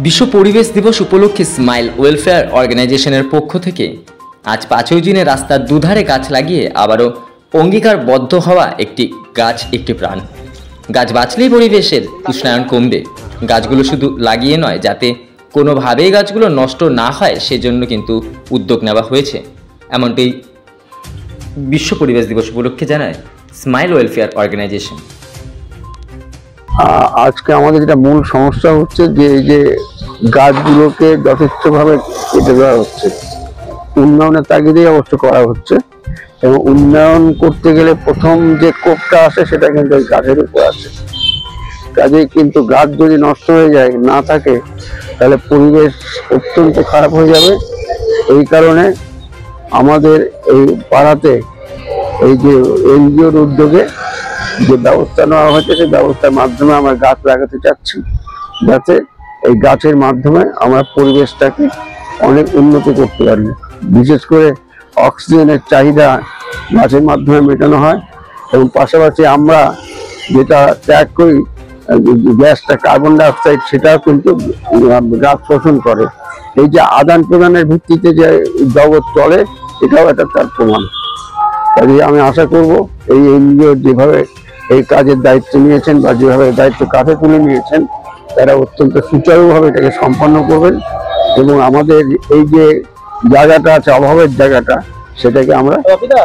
বিশ্ব পরিবেশ দিবস উপলক্ষে স্মাইল ওয়েলফেয়ার অর্গানাইজেশনের পক্ষ থেকে আজ 5ই জুনে রাস্তার দুধারে গাছ লাগিয়ে আবারও অঙ্গীকারবদ্ধ হওয়া একটি গাছ একটি প্রাণ। গাছ বাঁচলেই পরিবেশের উষ্ণায়ন কমবে। গাছগুলো শুধু লাগিয়ে নয়, যাতে কোনোভাবেই গাছগুলো নষ্ট না হয় সেজন্য কিন্তু উদ্যোগ নেওয়া হয়েছে, এমনটাই বিশ্ব পরিবেশ দিবস উপলক্ষে জানায় স্মাইল ওয়েলফেয়ার অর্গানাইজেশন। আজকে আমাদের যেটা মূল সমস্যা হচ্ছে যে এই যে গাছগুলোকে যথেষ্টভাবে কেটে দেওয়া হচ্ছে, উন্নয়নের তাগিদেই অবশ্য করা হচ্ছে, এবং উন্নয়ন করতে গেলে প্রথম যে কোপটা আসে সেটা কিন্তু ওই গাছের উপর আসে। কাজেই কিন্তু গাছ যদি নষ্ট হয়ে যায়, না থাকে, তাহলে পরিবেশ অত্যন্ত খারাপ হয়ে যাবে। এই কারণে আমাদের এই পাড়াতে এই যে এনজিওর উদ্যোগে যে ব্যবস্থা নেওয়া হয়েছে, সেই ব্যবস্থার মাধ্যমে আমরা গাছ লাগাতে চাচ্ছি, যাতে এই গাছের মাধ্যমে আমরা পরিবেশটাকে অনেক উন্নত করতে পারি। বিশেষ করে অক্সিজেনের চাহিদা গাছের মাধ্যমে মেটানো হয়, এবং পাশাপাশি আমরা যেটা ত্যাগ করি গ্যাসটা কার্বন ডাইঅক্সাইড, সেটাও কিন্তু গাছ শোষণ করে। এই যে আদান প্রদানের ভিত্তিতে যে জগৎ চলে, এটাও একটা তার প্রমাণ। কাজে আমি আশা করব এই এনজিও যেভাবে এই কাজের দায়িত্ব নিয়েছেন বা যেভাবে দায়িত্ব কাঁধে তুলে নিয়েছেন, তারা অত্যন্ত সুচারুভাবে এটাকে সম্পন্ন করবেন, এবং আমাদের এই যে জায়গাটা আছে, অভাবের জায়গাটা, সেটাকে আমরা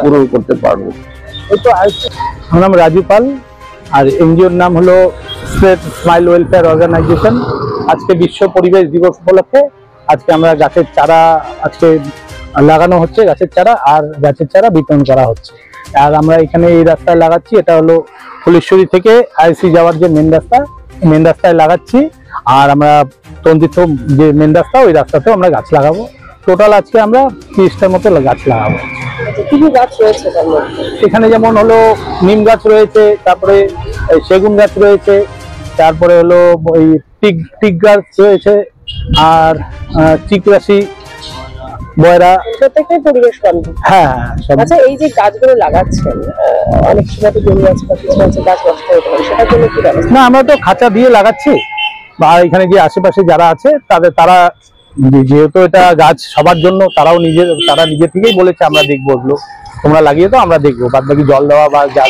পূরণ করতে পারবো। আমার নাম রাজু পাল, আর এনজিওর নাম হলো স্মাইল ওয়েলফেয়ার অর্গানাইজেশন। আজকে বিশ্ব পরিবেশ দিবস উপলক্ষে আজকে আমরা গাছের চারা আজকে লাগানো হচ্ছে, গাছের চারা আর গাছের চারা বিতরণ করা হচ্ছে। আর আমরা এখানে এই রাস্তায় লাগাচ্ছি, এটা হলো ফুলেশ্বরী থেকে আইসি যাওয়ার যে মেন রাস্তায় লাগাচ্ছি। আর আমরা তন্দিত যে মেন রাস্তা, ওই রাস্তাতেও আমরা গাছ লাগাবো। টোটাল আজকে আমরা 30টার মতো গাছ লাগাবো। কি কি গাছ রয়েছে এখানে? যেমন হলো নিম গাছ রয়েছে, তারপরে সেগুন গাছ রয়েছে, তারপরে হলো ওই টিক গাছ রয়েছে, আর চিকরাশি, বয়রা, প্রত্যেকটাই পরিবেশ বান্ধব। হ্যাঁ। আচ্ছা, এই যে গাছগুলো লাগাচ্ছেন, অনেক সময় তো জমি আছে বা কিছু আছে গাছ নষ্ট হতে পারে, সেটার জন্য কি ব্যবস্থা? না, আমরা তো খাঁচা দিয়ে লাগাচ্ছি, বা এখানে যে আশেপাশে যারা আছে তারা যেহেতু এটা গাছ সবার জন্য, তারা নিজে থেকেই বলেছে আমরা দেখবো, ওগুলো তোমরা লাগিয়ে তো আমরা দেখবো, বাদ বাকি জল দেওয়া বা যা